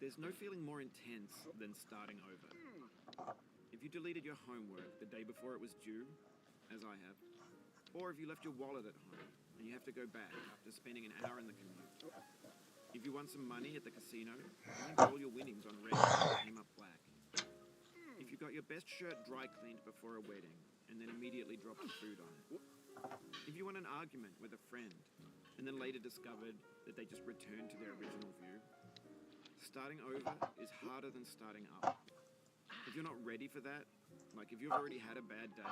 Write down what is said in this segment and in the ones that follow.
There's no feeling more intense than starting over. If you deleted your homework the day before it was due, as I have, or if you left your wallet at home and you have to go back after spending an hour in the commute. If you won some money at the casino, and all your winnings on red came up black. If you got your best shirt dry cleaned before a wedding and then immediately dropped the food on it. If you won an argument with a friend and then later discovered that they just returned to their original view. Starting over is harder than starting up. If you're not ready for that, like if you've already had a bad day,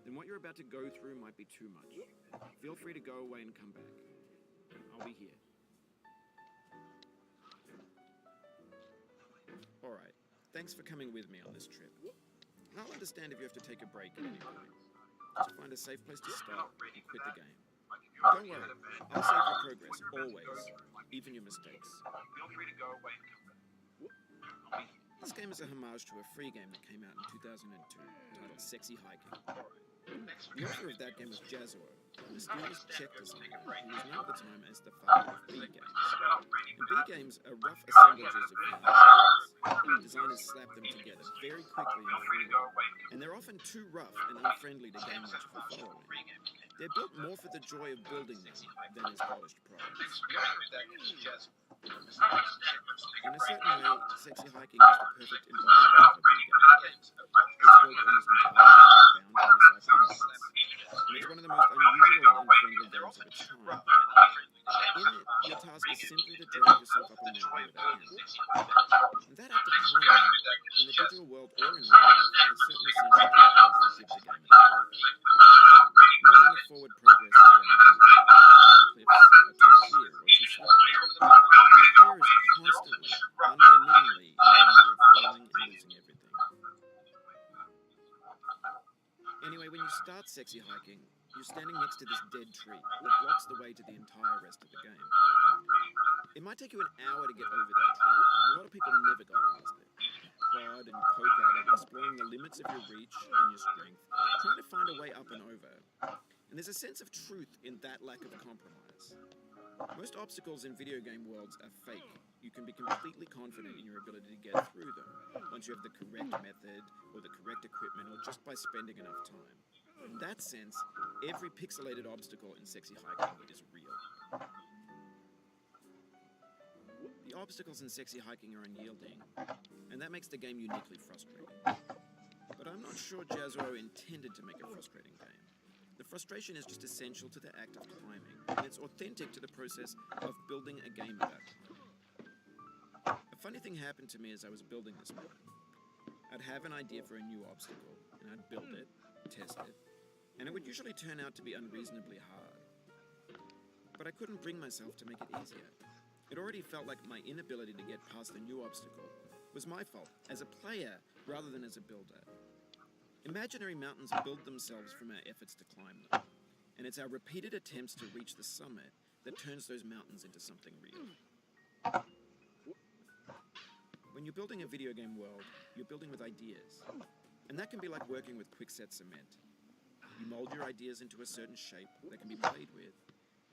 then what you're about to go through might be too much. Feel free to go away and come back. I'll be here. Alright, thanks for coming with me on this trip. I'll understand if you have to take a break at any point. Just find a safe place to stop and quit the game. Don't worry, I'll save your progress, always, even your mistakes. This game is a homage to a free game that came out in 2002, titled Sexy Hiking. The author of that game was Jazzo, a mysterious Czech designer who was known at the time as the father of B games. And B games are rough assemblages of young games. Designers slap them together very quickly and freely, and they're often too rough and unfriendly to gain much of a following. They're built more for the joy of building them than as polished products. In a certain way, Sexy Hiking is the perfect environment for B games. It's built almost entirely on found and recycled methods, and it's one of the most unusual and unfriendly games of its time. In it, your task is simply to drag yourself up a mountain with a hammer. And that act of climbing, in the digital world or in real life, has certain essential qualities that give the game its allure. No amount of forward progress is guaranteed. Some cliffs are too sheer or too slippery, and the player is constantly, unremittingly in danger of falling and losing everything. Anyway, when you start Sexy Hiking, you're standing next to this dead tree that blocks the way to the entire rest of the game. It might take you an hour to get over that tree, and a lot of people never got past it. Prod and poke at it, exploring the limits of your reach and your strength, trying to find a way up and over. And there's a sense of truth in that lack of compromise. Most obstacles in video game worlds are fake. You can be completely confident in your ability to get through them, once you have the correct method, or the correct equipment, or just by spending enough time. In that sense, every pixelated obstacle in Sexy Hiking is real. The obstacles in Sexy Hiking are unyielding, and that makes the game uniquely frustrating. But I'm not sure Jazzo intended to make a frustrating game. The frustration is just essential to the act of climbing, and it's authentic to the process of building a game about climbing. A funny thing happened to me as I was building this one. I'd have an idea for a new obstacle, and I'd build it, test it, and it would usually turn out to be unreasonably hard. But I couldn't bring myself to make it easier. It already felt like my inability to get past the new obstacle was my fault, as a player rather than as a builder. Imaginary mountains build themselves from our efforts to climb them, and it's our repeated attempts to reach the summit that turns those mountains into something real. When you're building a video game world, you're building with ideas, and that can be like working with quickset cement. You mold your ideas into a certain shape that can be played with,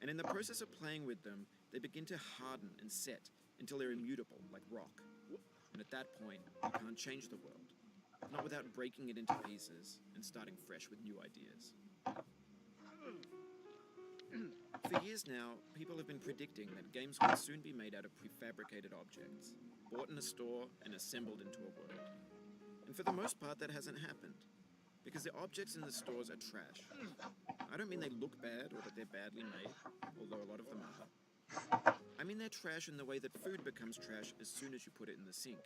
and in the process of playing with them, they begin to harden and set until they're immutable, like rock. And at that point, you can't change the world, not without breaking it into pieces and starting fresh with new ideas. For years now, people have been predicting that games will soon be made out of prefabricated objects, bought in a store and assembled into a world. And for the most part, that hasn't happened, because the objects in the stores are trash. I don't mean they look bad or that they're badly made, although a lot of them are. I mean they're trash in the way that food becomes trash as soon as you put it in the sink.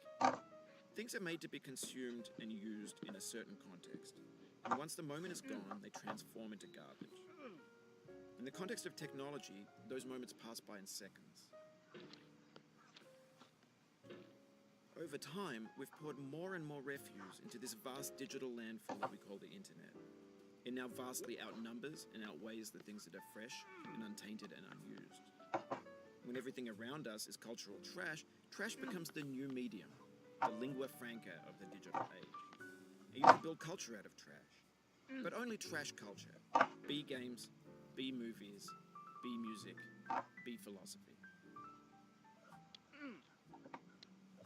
Things are made to be consumed and used in a certain context, and once the moment is gone, they transform into garbage. In the context of technology, those moments pass by in seconds. Over time, we've poured more and more refuse into this vast digital landfill that we call the internet. It now vastly outnumbers and outweighs the things that are fresh and untainted and unused. When everything around us is cultural trash, trash becomes the new medium, the lingua franca of the digital age. And you can build culture out of trash, but only trash culture. B games, B movies, B music, B philosophy.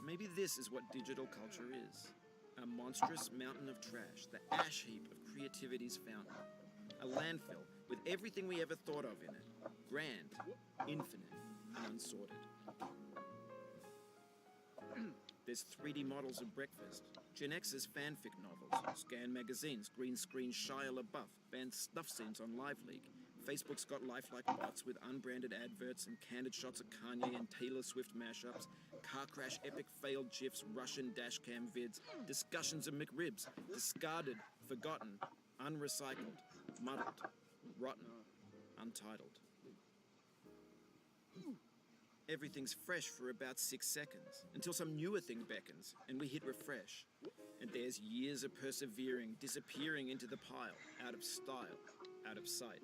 Maybe this is what digital culture is. A monstrous mountain of trash, the ash heap of creativity's fountain. A landfill with everything we ever thought of in it. Grand, infinite, and unsorted. There's 3D models of breakfast, Gen X's fanfic novels, Scan magazines, green screen Shia LaBeouf, banned snuff scenes on Live Leak. Facebook's got lifelike bots with unbranded adverts and candid shots of Kanye and Taylor Swift mashups, car crash epic failed GIFs, Russian dashcam vids, discussions of McRibs, discarded, forgotten, unrecycled, muddled, rotten, untitled. Everything's fresh for about 6 seconds, until some newer thing beckons, and we hit refresh. And there's years of persevering, disappearing into the pile, out of style, out of sight.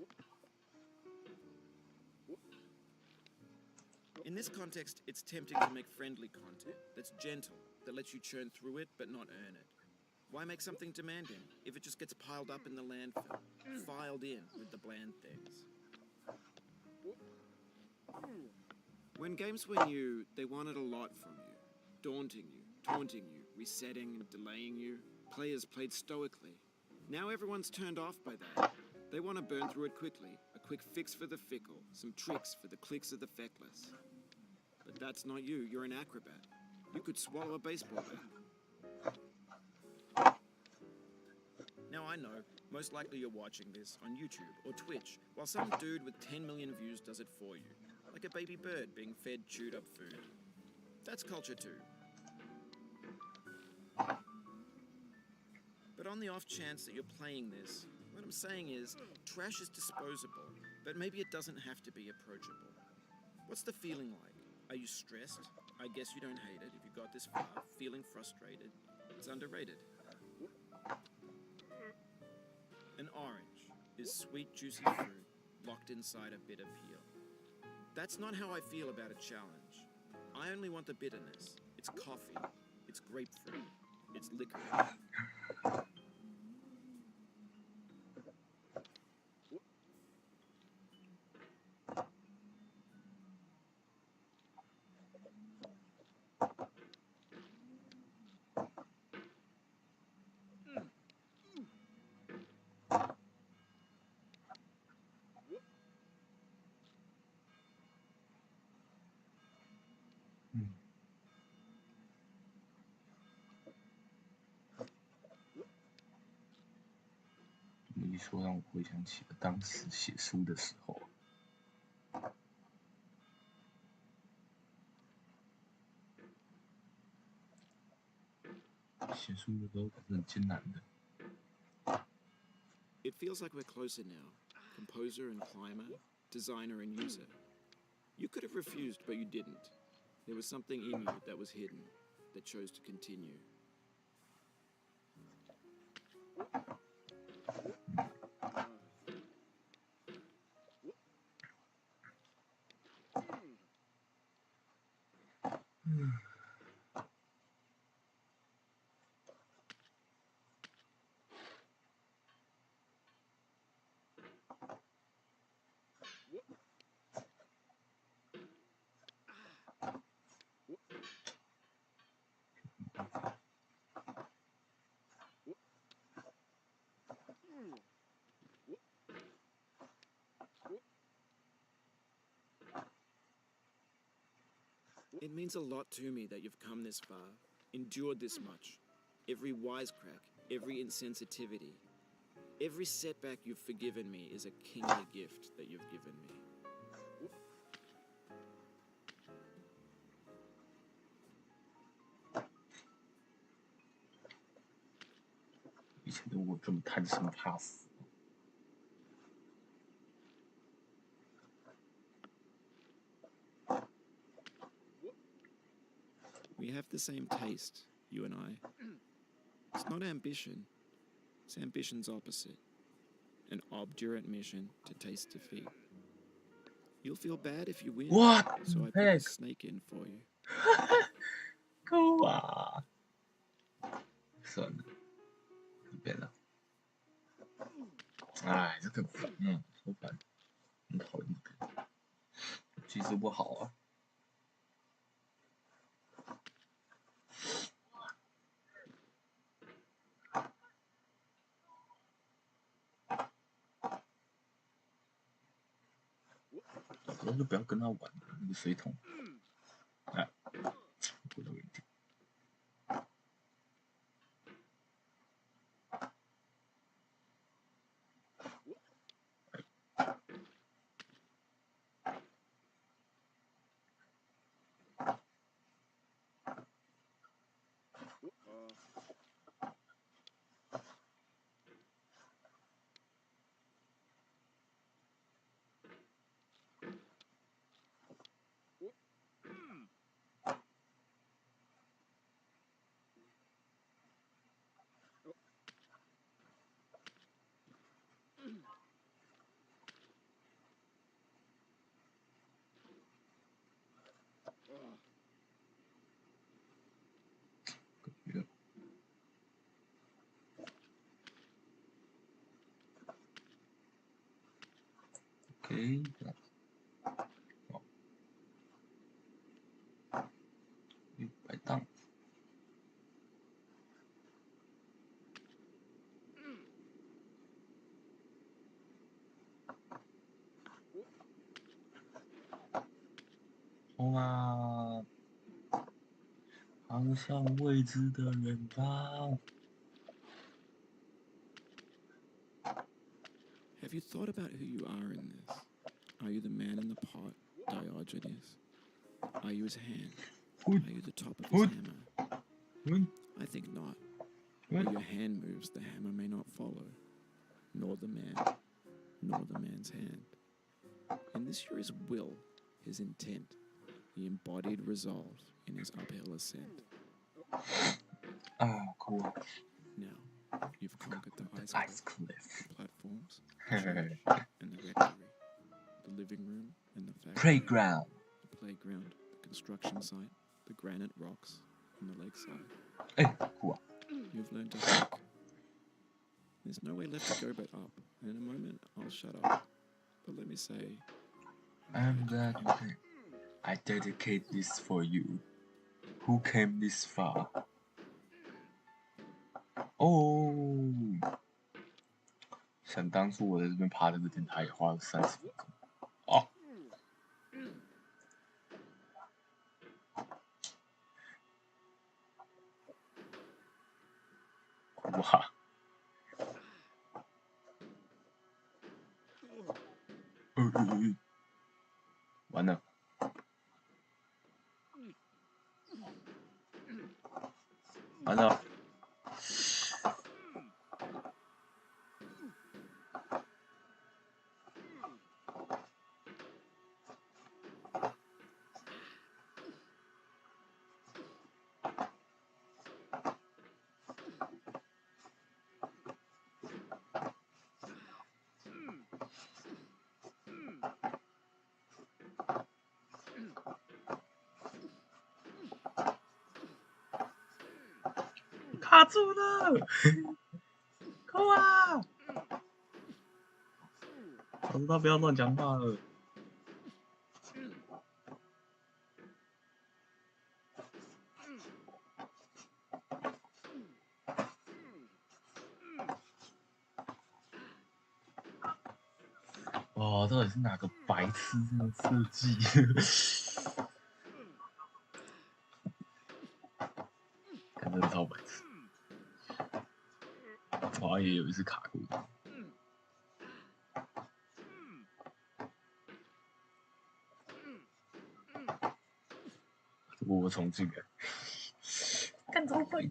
In this context, it's tempting to make friendly content that's gentle, that lets you churn through it but not earn it. Why make something demanding if it just gets piled up in the landfill, filed in with the bland things? When games were new, they wanted a lot from you. Daunting you, taunting you, resetting and delaying you. Players played stoically. Now everyone's turned off by that. They want to burn through it quickly. A quick fix for the fickle. Some tricks for the clicks of the feckless. But that's not you. You're an acrobat. You could swallow a baseball bat. Now I know, most likely you're watching this on YouTube or Twitch, while some dude with 10 million views does it for you. Like a baby bird being fed chewed up food. That's culture too. But on the off chance that you're playing this, what I'm saying is, trash is disposable, but maybe it doesn't have to be approachable. What's the feeling like? Are you stressed? I guess you don't hate it if you got this far. Feeling frustrated? It's underrated. An orange is sweet, juicy fruit locked inside a bitter peel. That's not how I feel about a challenge. I only want the bitterness. It's coffee. It's grapefruit. It's licorice. 음. 这么一说，让我回想起了当时写书的时候。写书的时候可是很艰难的。It feels like we're closer now. Composer and climber, designer and user. You could have refused, but you didn't. There was something in you that was hidden, that chose to continue. It means a lot to me that you've come this far, endured this much. Every wisecrack, every insensitivity, every setback you've forgiven me is a kingly gift that you've given me. 以前的我这么贪生怕死。We have the same taste, you and I. It's not ambition. It's ambition's opposite. An obdurate mission to taste defeat. You'll feel bad if you win, What so I the put a heck? snake in for you. 够啊！算了，随便了。哎，这个烦啊，超烦，很讨厌这个。其实不好啊。我就不要跟他玩了，那个水桶。哎，回到原点。OK， 好，摆档。哇，航向未知的远方。Have you thought about who you are in this? Are you the man in the pot, Diogenes? Are you his hand? Are you the top of his hammer? I think not. Where your hand moves, the hammer may not follow, nor the man, nor the man's hand. And this here is will, his intent, the embodied resolve in his uphill ascent. Ah, cool. Now, you've conquered the ice cliff, the platforms, the church, and the rectory, the living room and the factory, playground, the playground, the construction site, the granite rocks, and the lakeside. Hey, cool. You've learned to hike. There's no way left to go but up. And in a moment, I'll shut up. But let me say, I'm glad you came. I dedicate this for you, who came this far. Oh， 想当初我在这边爬的这天台也花了30分钟。哦，哇！完了！完了！卡住了！扣啊！早知道不要乱讲话了。哇，到底是哪个白痴这么设计？看真的超白痴。我也有一次卡过的。我重进来，干超白痴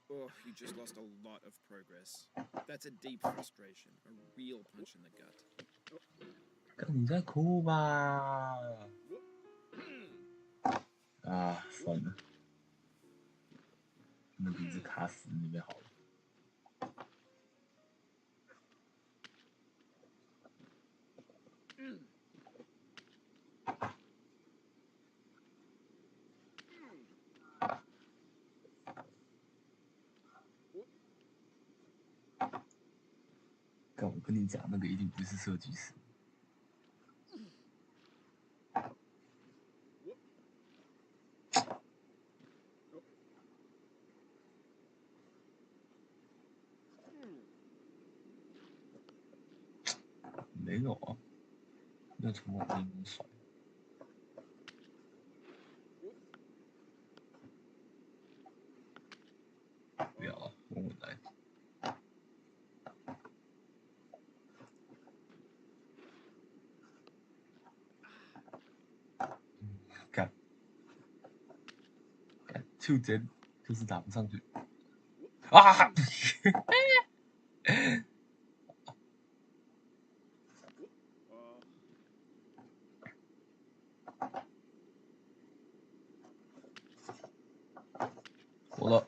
！oh, you just lost a lot of progress. That's a deep frustration, a real punch in the gut. 干你在哭吧？啊，算了，那个一直卡死那边好了。干，我跟你讲，那个一定不是设计师。有啊，没有从我那边甩。不要啊，稳稳来。干，就真就是打不上去。啊！我了。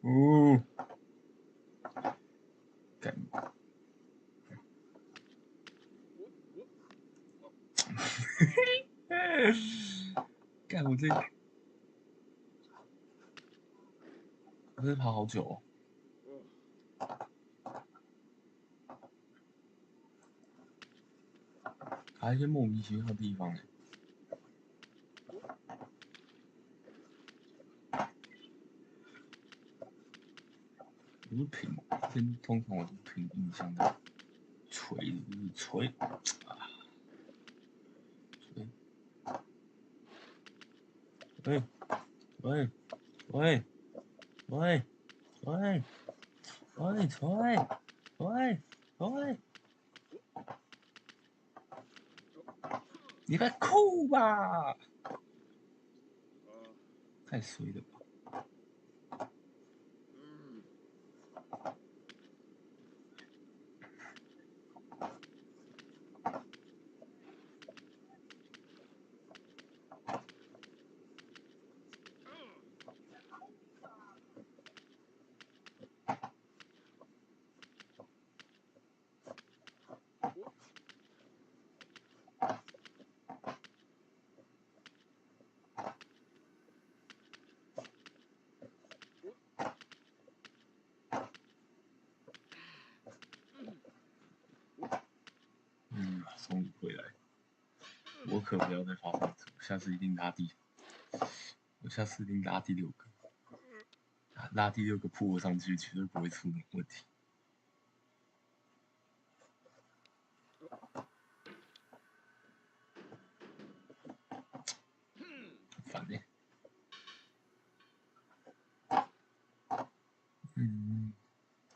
呜！干！干我这跑好久哦。还有一些莫名其妙的地方哎。我是凭，通常我是凭印象的锤，就是锤啊，锤，喂喂喂喂喂喂锤喂喂，你快哭吧！太衰了吧！终于回来，我可不要再发生一次，我下次一定拉第6个，拉第6个扑上去，绝对不会出问题。烦欸。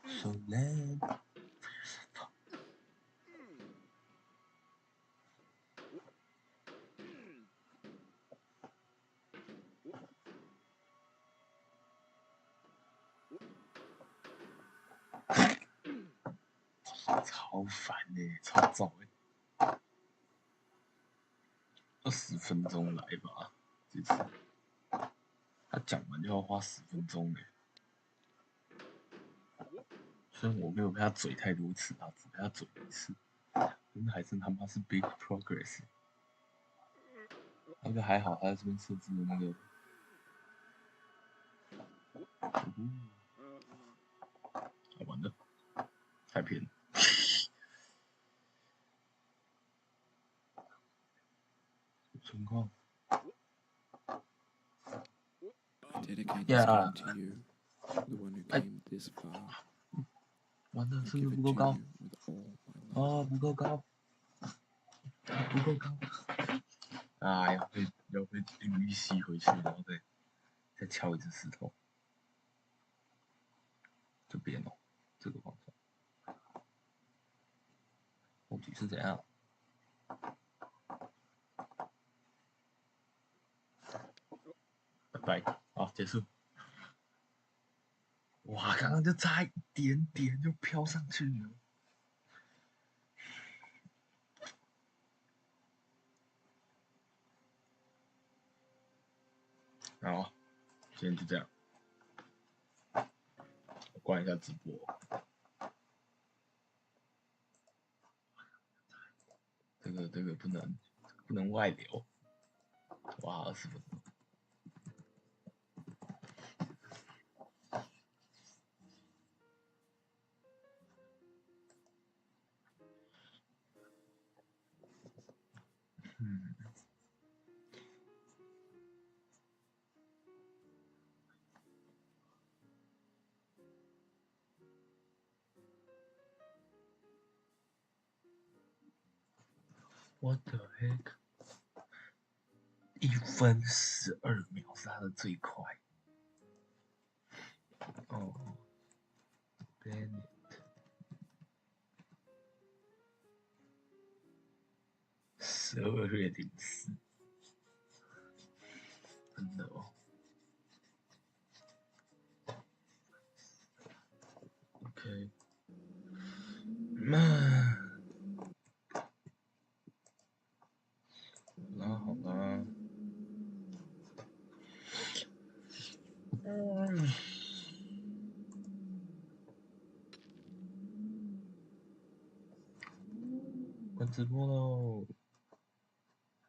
So lame。超烦欸，超早欸。20分钟来吧，这次他讲完就要花10分钟欸。虽然我没有被他嘴太多次啊，只被他嘴一次，但还是他妈是 big progress。那个还好，他在这边设置的那个，完了，太偏。情况。Dedicate this game to you, the one who came this far. 完了，是不 Give 是 it 不够 to 高？ you with all my love. 不够高，不够高。啊，要被领域吸回去，然后再敲一只石头。这边哦，这个方向。到底是怎样？拜拜，好，结束。哇，刚刚就差一点点就飘上去了。好，今天就这样。我关一下直播。这个不能外流。哇，20分钟。What the heck？ 1分12秒是他的最快。哦 ，Bennett。12月04，真的哦。OK， 好啦。关直播喽。